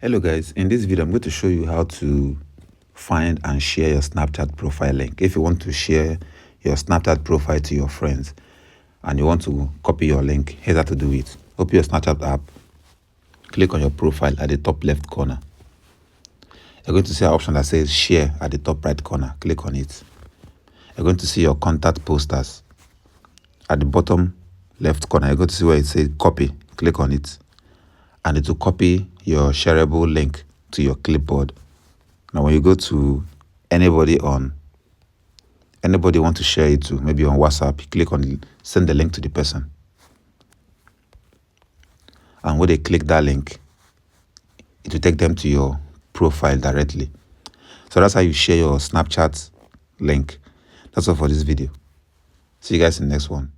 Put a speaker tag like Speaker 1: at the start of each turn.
Speaker 1: Hello guys, in this video I'm going to show you how to find and share your Snapchat profile link. If you want to share your Snapchat profile to your friends and you want to copy your link, here's how to do it. Open your Snapchat app, click on your profile at the top left corner. You're going to see an option that says share at the top right corner. Click on it. You're going to see your contact posters at the bottom left corner. You're going to see where it says copy. Click on it. And it will copy your shareable link to your clipboard. Now when you go to anybody want to share it to, maybe on WhatsApp, you click on send the link to the person. And when they click that link, it will take them to your profile directly. So that's how you share your Snapchat link. That's all for this video. See you guys in the next one.